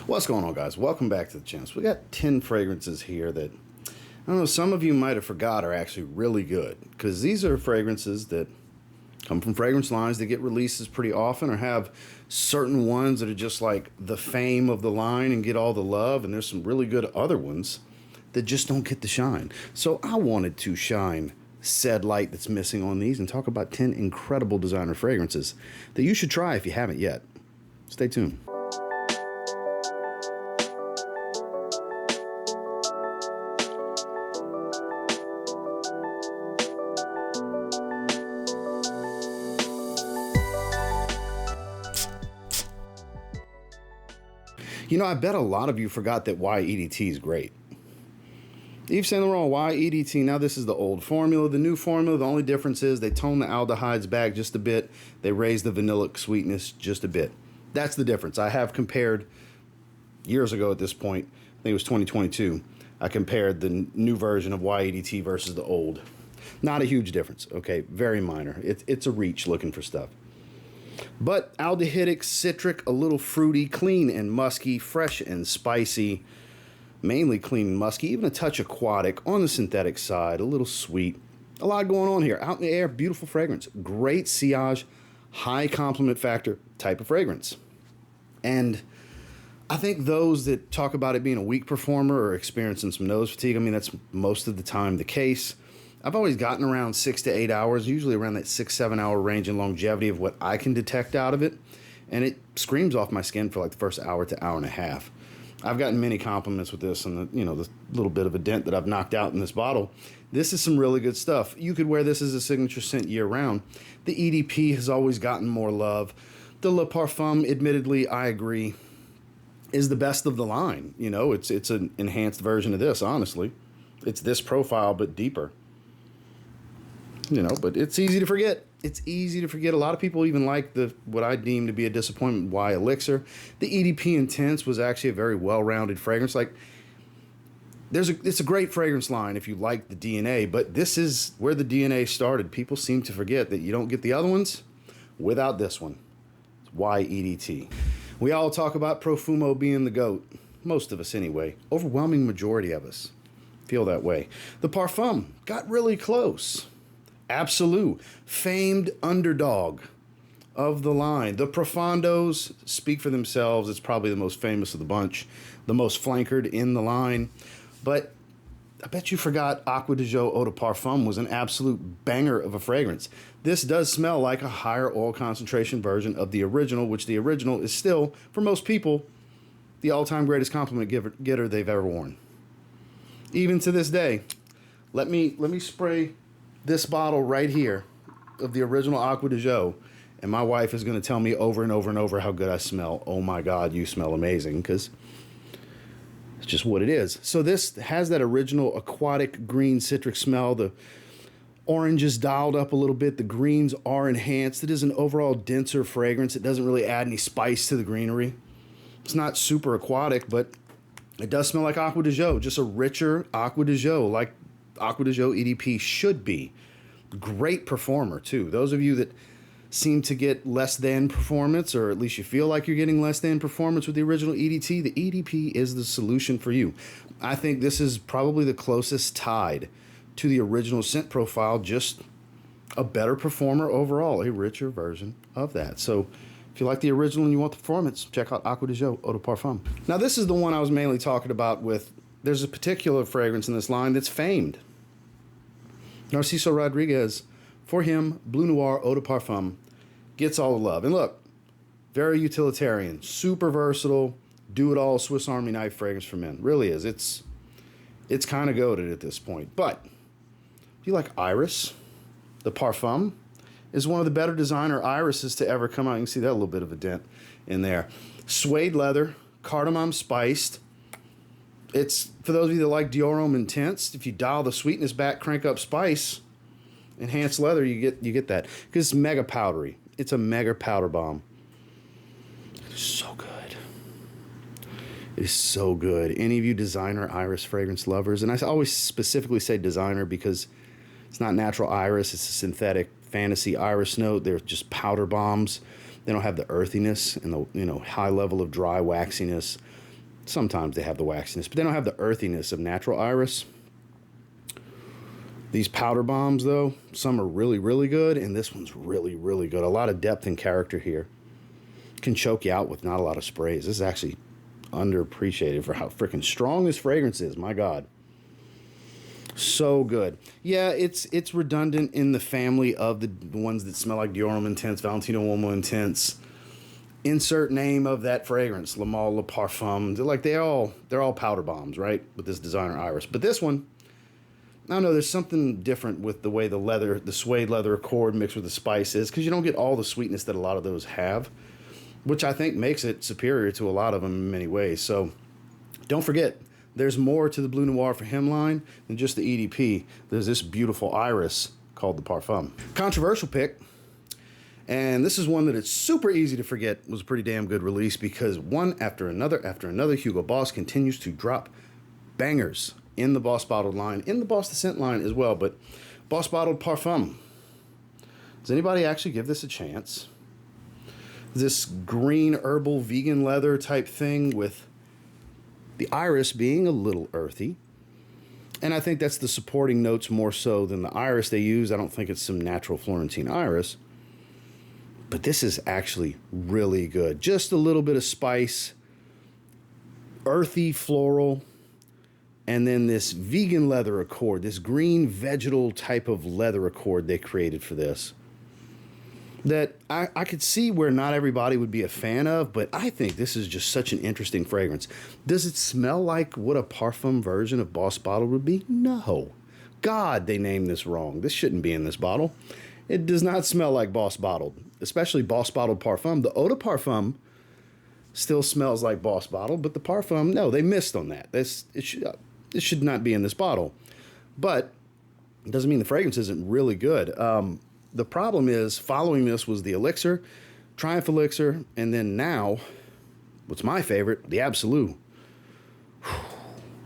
What's going on, guys? Welcome back to the channel. So we got 10 fragrances here that, I don't know, some of you might have forgot are actually really good, because these are fragrances that come from fragrance lines that get releases pretty often, or have certain ones that are just like the fame of the line and get all the love, and there's some really good other ones that just don't get the shine. So I wanted to shine said light that's missing on these and talk about 10 incredible designer fragrances that you should try if you haven't yet. Stay tuned. You know, I bet a lot of you forgot that EDT is great. Yves Saint Laurent EDT, now this is the old formula. The new formula, the only difference is they tone the aldehydes back just a bit. They raise the vanillic sweetness just a bit. That's the difference. I have compared years ago at this point, I think it was 2022, I compared the new version of EDT versus the old. Not a huge difference, okay? Very minor. It's a reach looking for stuff. But aldehydic, citric, a little fruity, clean and musky, fresh and spicy, mainly clean and musky, even a touch aquatic, on the synthetic side, a little sweet. A lot going on here. Out in the air, beautiful fragrance. Great sillage, high compliment factor type of fragrance. And I think those that talk about it being a weak performer are experiencing some nose fatigue. I mean, that's most of the time the case. I've always gotten around 6 to 8 hours, usually around that 6-7 hour range in longevity of what I can detect out of it. And it screams off my skin for like the first hour to hour and a half. I've gotten many compliments with this, and the little bit of a dent that I've knocked out in this bottle. This is some really good stuff. You could wear this as a signature scent year round. The EDP has always gotten more love. The Le Parfum, admittedly, I agree, is the best of the line. You know, it's an enhanced version of this, honestly. It's this profile, but deeper. You know, but it's easy to forget. It's easy to forget. A lot of people even like what I deem to be a disappointment, Elixir. The EDP Intense was actually a very well-rounded fragrance. Like, it's a great fragrance line if you like the DNA, but this is where the DNA started. People seem to forget that you don't get the other ones without this one. It's EDT. We all talk about Profumo being the GOAT. Most of us anyway. Overwhelming majority of us feel that way. The Parfum got really close. Absolute, famed underdog of the line. The Profondos speak for themselves. It's probably the most famous of the bunch, the most flankered in the line. But I bet you forgot Acqua di Gio Eau de Parfum was an absolute banger of a fragrance. This does smell like a higher oil concentration version of the original, which the original is still, for most people, the all-time greatest compliment getter they've ever worn. Even to this day, let me spray this bottle right here of the original Acqua di Gio, and my wife is going to tell me over and over and over how good I smell. Oh my God, you smell amazing, because it's just what it is. So this has that original aquatic green citric smell. The orange is dialed up a little bit. The greens are enhanced. It is an overall denser fragrance. It doesn't really add any spice to the greenery. It's not super aquatic, but it does smell like Acqua di Gio, just a richer Acqua di Gio, like Acqua di Gio EDP should be. Great performer too. Those of you that seem to get less than performance, or at least you feel like you're getting less than performance with the original EDT, the EDP is the solution for you. I think this is probably the closest tied to the original scent profile, just a better performer overall, a richer version of that. So if you like the original and you want the performance, check out Acqua di Gio Eau de Parfum. Now this is the one I was mainly talking about with, there's a particular fragrance in this line that's famed. Narciso Rodriguez, for him, Bleu Noir Eau de Parfum gets all the love. And look, very utilitarian, super versatile, do-it-all Swiss Army knife fragrance for men. Really is. It's kind of goated at this point. But if you like Iris, the Parfum is one of the better designer irises to ever come out. You can see that little bit of a dent in there. Suede leather, cardamom spiced. It's, for those of you that like Dior Intense, if you dial the sweetness back, crank up spice, enhanced leather, you get that. Because it's mega powdery. It's a mega powder bomb. It's so good. It is so good. Any of you designer iris fragrance lovers, and I always specifically say designer because it's not natural iris, it's a synthetic fantasy iris note. They're just powder bombs. They don't have the earthiness and the high level of dry waxiness Sometimes they have the waxiness, but they don't have the earthiness of natural iris. These powder bombs, though, some are really, really good, and this one's really, really good. A lot of depth and character here. Can choke you out with not a lot of sprays. This is actually underappreciated for how freaking strong this fragrance is. My God. So good. Yeah, it's redundant in the family of the ones that smell like Dior Homme Intense, Valentino Uomo Intense. Insert name of that fragrance, Le Male Le Parfum. They're all powder bombs, right? With this designer iris. But this one, I don't know, there's something different with the way the suede leather accord mixed with the spice is, because you don't get all the sweetness that a lot of those have, which I think makes it superior to a lot of them in many ways. So don't forget, there's more to the Bleu Noir for him line than just the EDP. There's this beautiful iris called the Parfum. Controversial pick, and this is one that it's super easy to forget was a pretty damn good release, because one after another, Hugo Boss continues to drop bangers in the Boss Bottled line, in the Boss the Scent line as well, but Boss Bottled Parfum. Does anybody actually give this a chance? This green herbal vegan leather type thing with the iris being a little earthy. And I think that's the supporting notes more so than the iris they use. I don't think it's some natural Florentine iris. But this is actually really good. Just a little bit of spice, earthy floral, and then this vegan leather accord, this green vegetal type of leather accord they created for this. That I could see where not everybody would be a fan of, but I think this is just such an interesting fragrance. Does it smell like what a Parfum version of Boss Bottled would be? No. God, they named this wrong. This shouldn't be in this bottle. It does not smell like Boss Bottled, especially Boss Bottled Parfum. The Eau de Parfum still smells like Boss Bottled, but the Parfum, no, they missed on that. It should not be in this bottle. But it doesn't mean the fragrance isn't really good. The problem is, following this was the Elixir, Triumph Elixir, and then now, what's my favorite, the Absolute.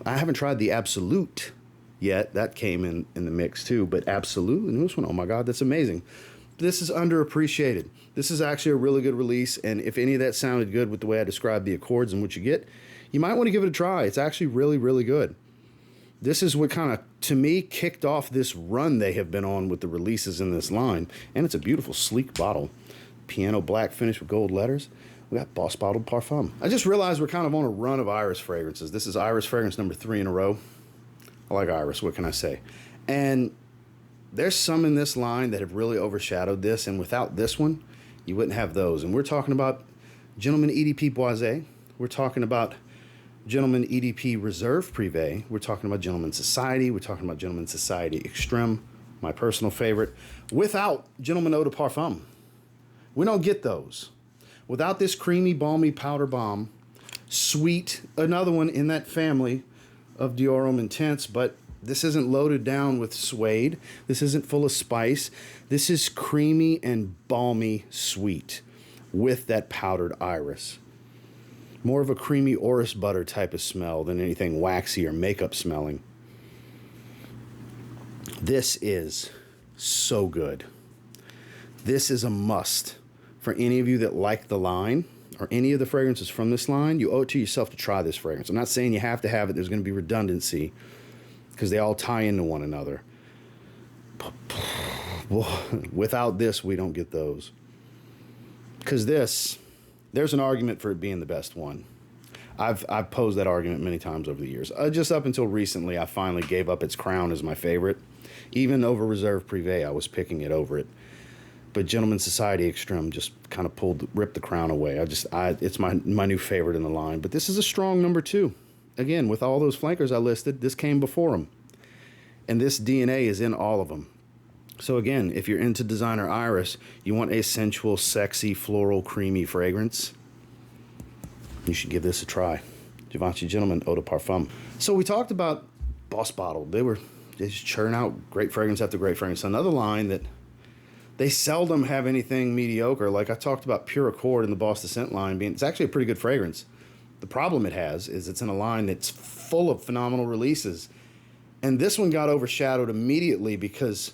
I haven't tried the Absolute yet. That came in the mix too, but Absolute, the newest one, oh my God, that's amazing. This is underappreciated. This is actually a really good release, and if any of that sounded good with the way I described the accords and what you get, you might want to give it a try. It's actually really, really good. This is what kind of, to me, kicked off this run they have been on with the releases in this line. And it's a beautiful, sleek bottle. Piano black finish with gold letters. We got Boss Bottled Parfum. I just realized we're kind of on a run of iris fragrances. This is iris fragrance number 3 in a row. I like iris, what can I say? And there's some in this line that have really overshadowed this. And without this one, you wouldn't have those. And we're talking about Gentleman EDP Boisé. We're talking about Gentleman EDP Reserve Privé. We're talking about Gentleman Society. We're talking about Gentleman Society Extreme, my personal favorite, without Gentleman Eau de Parfum. We don't get those. Without this creamy, balmy powder bomb, sweet, another one in that family of Dior Homme Intense, but this isn't loaded down with suede. This isn't full of spice. This is creamy and balmy sweet with that powdered iris. More of a creamy orris butter type of smell than anything waxy or makeup smelling. This is so good. This is a must for any of you that like the line or any of the fragrances from this line. You owe it to yourself to try this fragrance. I'm not saying you have to have it. There's going to be redundancy because they all tie into one another. Without this, we don't get those. Because there's an argument for it being the best one. I've posed that argument many times over the years. Just up until recently, I finally gave up its crown as my favorite. Even over Reserve Privé, I was picking it over it. But Gentleman Society Extreme just kind of ripped the crown away. It's my new favorite in the line. But this is a strong number 2. Again, with all those flankers I listed, this came before them. And this DNA is in all of them. So again, if you're into designer iris, you want a sensual, sexy, floral, creamy fragrance, you should give this a try. Givenchy Gentleman Eau de Parfum. So we talked about Boss Bottled. They just churn out great fragrance after great fragrance. Another line that they seldom have anything mediocre. Like I talked about Pure Accord in the Boss the Scent line it's actually a pretty good fragrance. The problem it has is it's in a line that's full of phenomenal releases. And this one got overshadowed immediately because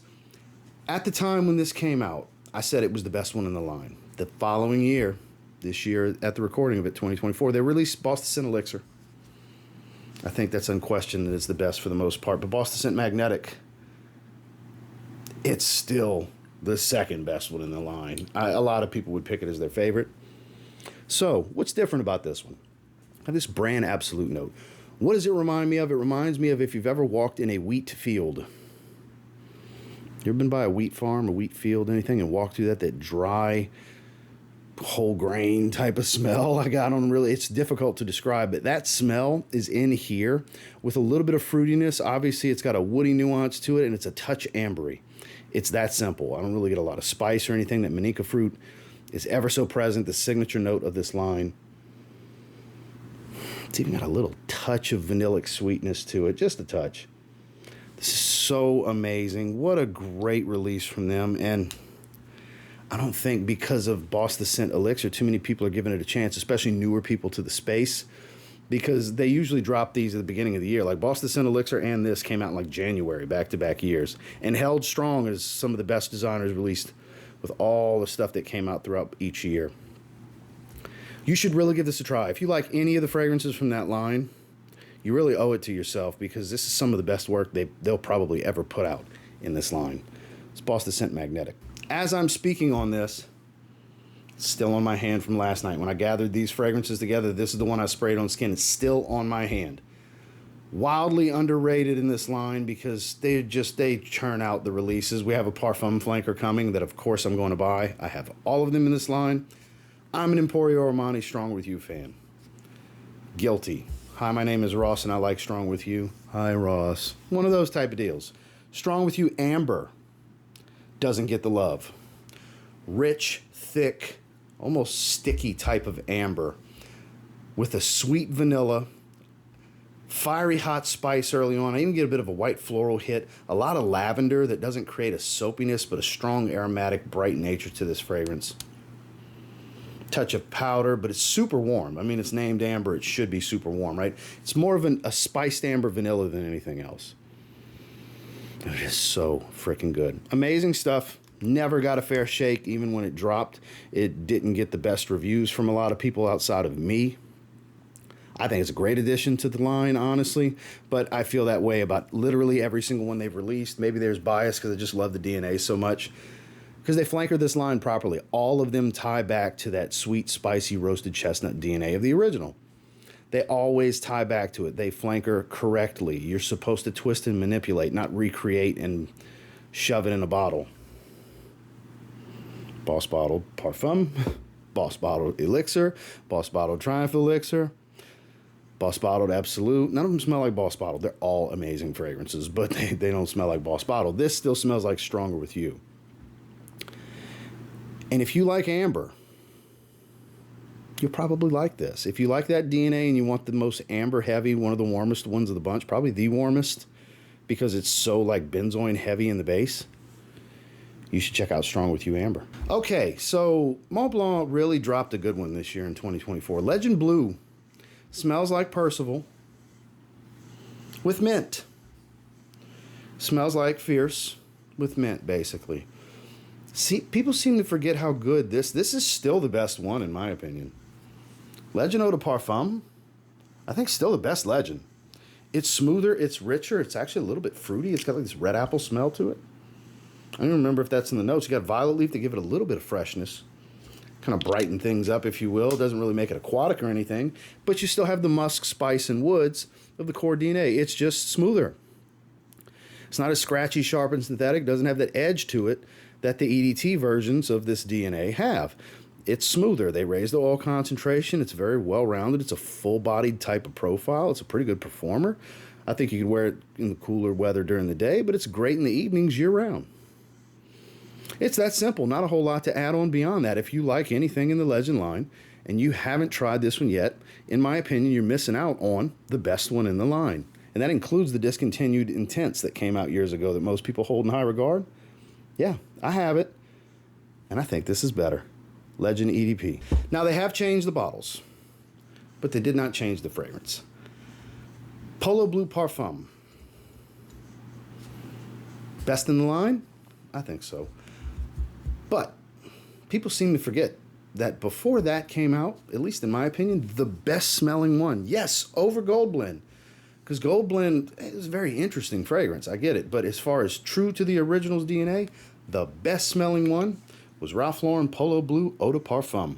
at the time when this came out, I said it was the best one in the line. The following year, this year at the recording of it, 2024, they released Boss the Scent Elixir. I think that's unquestioned that it's the best for the most part. But Boss the Scent Magnetic, it's still the second best one in the line. A lot of people would pick it as their favorite. So, what's different about this one? I have this brand absolute note. What does it remind me of? It reminds me of if you've ever walked in a wheat field. You ever been by a wheat farm, a wheat field, anything, and walked through that dry, whole grain type of smell? It's difficult to describe, but that smell is in here with a little bit of fruitiness. Obviously, it's got a woody nuance to it, and it's a touch ambery. It's that simple. I don't really get a lot of spice or anything. That Manica fruit is ever so present, the signature note of this line. It's even got a little touch of vanillic sweetness to it, just a touch. This is so amazing. What a great release from them. And I don't think because of Boss the Scent Elixir, too many people are giving it a chance, especially newer people to the space, because they usually drop these at the beginning of the year. Like Boss the Scent Elixir and this came out in like January, back-to-back years, and held strong as some of the best designers released with all the stuff that came out throughout each year. You should really give this a try. If you like any of the fragrances from that line, you really owe it to yourself, because this is some of the best work they'll probably ever put out in this line. It's Boss the Scent Magnetic. As I'm speaking on this, it's still on my hand from last night. When I gathered these fragrances together, this is the one I sprayed on skin. It's still on my hand. Wildly underrated in this line because they churn out the releases. We have a Parfum flanker coming that, of course, I'm going to buy. I have all of them in this line. I'm an Emporio Armani Strong With You fan. Guilty. Hi, my name is Ross, and I like Strong With You. Hi, Ross. One of those type of deals. Strong With You Amber doesn't get the love. Rich, thick, almost sticky type of amber with a sweet vanilla, fiery hot spice early on. I even get a bit of a white floral hit, a lot of lavender that doesn't create a soapiness, but a strong aromatic, bright nature to this fragrance. Touch of powder, but it's super warm. I mean, it's named amber. It should be super warm, right? It's more of a spiced amber vanilla than anything else. It is so freaking good. Amazing stuff. Never got a fair shake, even when it dropped. It didn't get the best reviews from a lot of people outside of me. I think it's a great addition to the line, honestly, but I feel that way about literally every single one they've released. Maybe there's bias because I just love the DNA so much. Because they flanker this line properly. All of them tie back to that sweet, spicy, roasted chestnut DNA of the original. They always tie back to it. They flanker correctly. You're supposed to twist and manipulate, not recreate and shove it in a bottle. Boss Bottled Parfum, Boss Bottled Elixir, Boss Bottled Triumph Elixir, Boss Bottled Absolute. None of them smell like Boss Bottled. They're all amazing fragrances, but they don't smell like Boss Bottled. This still smells like Stronger With You. And if you like amber, you'll probably like this. If you like that DNA and you want the most amber heavy, one of the warmest ones of the bunch, probably the warmest, because it's so like benzoin heavy in the base, you should check out Strong With You Amber. Okay, so Mont Blanc really dropped a good one this year in 2024. Legend Bleu smells like Percival with mint. Smells like Fierce with mint, basically. See, people seem to forget how good this is still the best one, in my opinion. Legend Eau de Parfum, I think still the best Legend. It's smoother, it's richer, it's actually a little bit fruity. It's got like this red apple smell to it. I don't remember if that's in the notes. You got violet leaf to give it a little bit of freshness. Kind of brighten things up, if you will. It doesn't really make it aquatic or anything, but you still have the musk, spice, and woods of the core DNA. It's just smoother. It's not as scratchy, sharp, and synthetic. It doesn't have that edge to it that the EDT versions of this DNA have. It's smoother. They raise the oil concentration. It's very well-rounded. It's a full-bodied type of profile. It's a pretty good performer. I think you could wear it in the cooler weather during the day, but it's great in the evenings year-round. It's that simple. Not a whole lot to add on beyond that. If you like anything in the Legend line and you haven't tried this one yet, in my opinion, you're missing out on the best one in the line. And that includes the discontinued Intense that came out years ago that most people hold in high regard. Yeah, I have it, and I think this is better. Legend EDP. Now, they have changed the bottles, but they did not change the fragrance. Polo Blue Parfum. Best in the line? I think so. But people seem to forget that before that came out, at least in my opinion, the best smelling one, yes, over Gold Blend, Because Gold Blend is a very interesting fragrance. I get it. But as far as true to the original's DNA, the best smelling one was Ralph Lauren Polo Blue Eau de Parfum.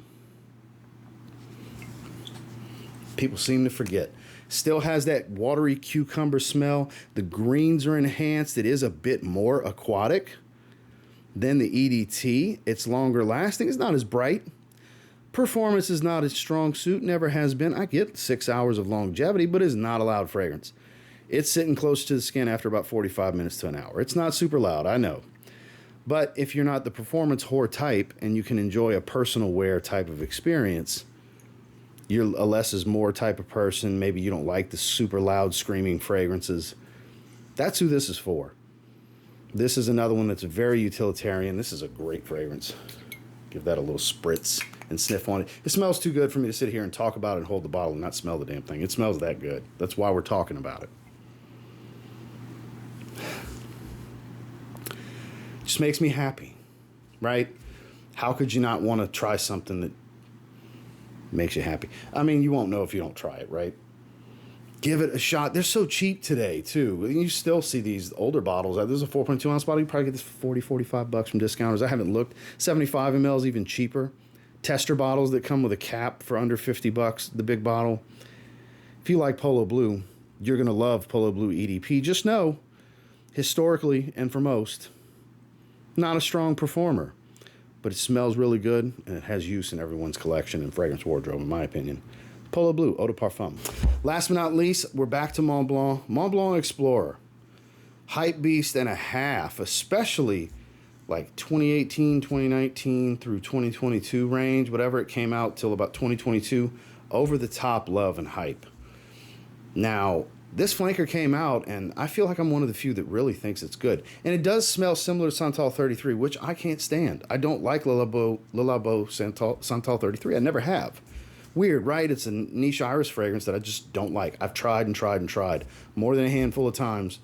People seem to forget. Still has that watery cucumber smell. The greens are enhanced. It is a bit more aquatic than the EDT. It's longer lasting. It's not as bright. Performance is not its strong suit. Never has been. I get 6 hours of longevity, but it's not a loud fragrance. It's sitting close to the skin after about 45 minutes to an hour. It's not super loud, I know. But if you're not the performance whore type and you can enjoy a personal wear type of experience, you're a less is more type of person. Maybe you don't like the super loud screaming fragrances. That's who this is for. This is another one that's very utilitarian. This is a great fragrance. Give that a little spritz and sniff on it. It smells too good for me to sit here and talk about it and hold the bottle and not smell the damn thing. It smells that good. That's why we're talking about it. Just makes me happy, right? How could you not want to try something that makes you happy? I mean, you won't know if you don't try it, right? Give it a shot. They're so cheap today, too. You still see these older bottles. This is a 4.2 ounce bottle. You probably get this for $40-45 from discounters. I haven't looked. 75 ml is even cheaper. Tester bottles that come with a cap for under $50, the big bottle. If you like Polo Blue, you're going to love Polo Blue EDP. Just know, historically and for most, not a strong performer. But it smells really good, and it has use in everyone's collection and fragrance wardrobe, in my opinion. Polo Blue Eau de Parfum. Last but not least, we're back to Mont Blanc. Mont Blanc Explorer. Hype beast and a half, especially like 2018, 2019 through 2022 range, whatever it came out till about 2022. Over the top love and hype. Now, this flanker came out, and I feel like I'm one of the few that really thinks it's good. And it does smell similar to Santal 33, which I can't stand. I don't like Le Labo Santal 33. I never have. Weird, right? It's a niche iris fragrance that I just don't like. I've tried and tried and tried more than a handful of times.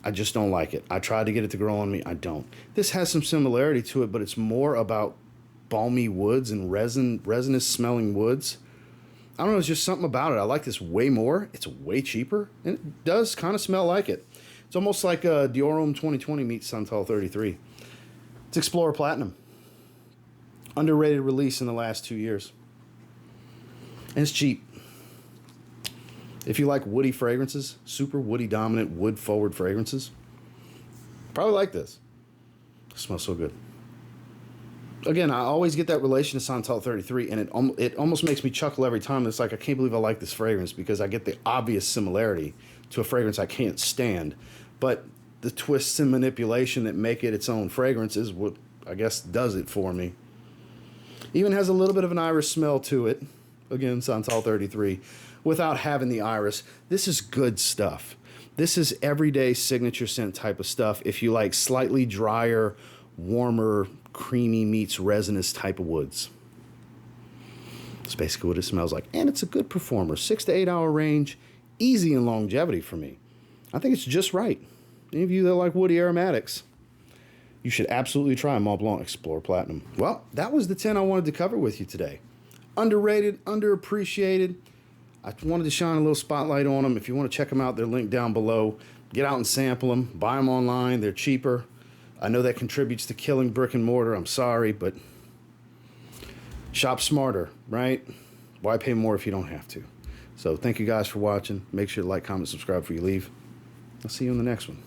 I just don't like it. I tried to get it to grow on me. I don't. This has some similarity to it, but it's more about balmy woods and resinous smelling woods. I don't know, it's just something about it. I like this way more. It's way cheaper, and it does kind of smell like it. It's almost like Diorum 2020 meets Santal 33. It's Explorer Platinum. Underrated release in the last 2 years. And it's cheap. If you like woody fragrances, super woody dominant, wood forward fragrances, probably like this. It smells so good. Again, I always get that relation to Santal 33, and it almost makes me chuckle every time. It's like, I can't believe I like this fragrance, because I get the obvious similarity to a fragrance I can't stand. But the twists and manipulation that make it its own fragrance is what, I guess, does it for me. Even has a little bit of an iris smell to it. Again, Santal 33, without having the iris. This is good stuff. This is everyday signature scent type of stuff. If you like slightly drier, warmer, creamy meets resinous type of woods. That's basically what it smells like. And it's a good performer. 6 to 8 hour range. Easy in longevity for me. I think it's just right. Any of you that like woody aromatics, you should absolutely try Mont Blanc Explorer Platinum. Well, that was the 10 I wanted to cover with you today. Underrated, underappreciated. I wanted to shine a little spotlight on them. If you want to check them out, they're linked down below. Get out and sample them. Buy them online. They're cheaper. I know that contributes to killing brick and mortar. I'm sorry, but shop smarter, right? Why pay more if you don't have to? So thank you guys for watching. Make sure to like, comment, subscribe before you leave. I'll see you in the next one.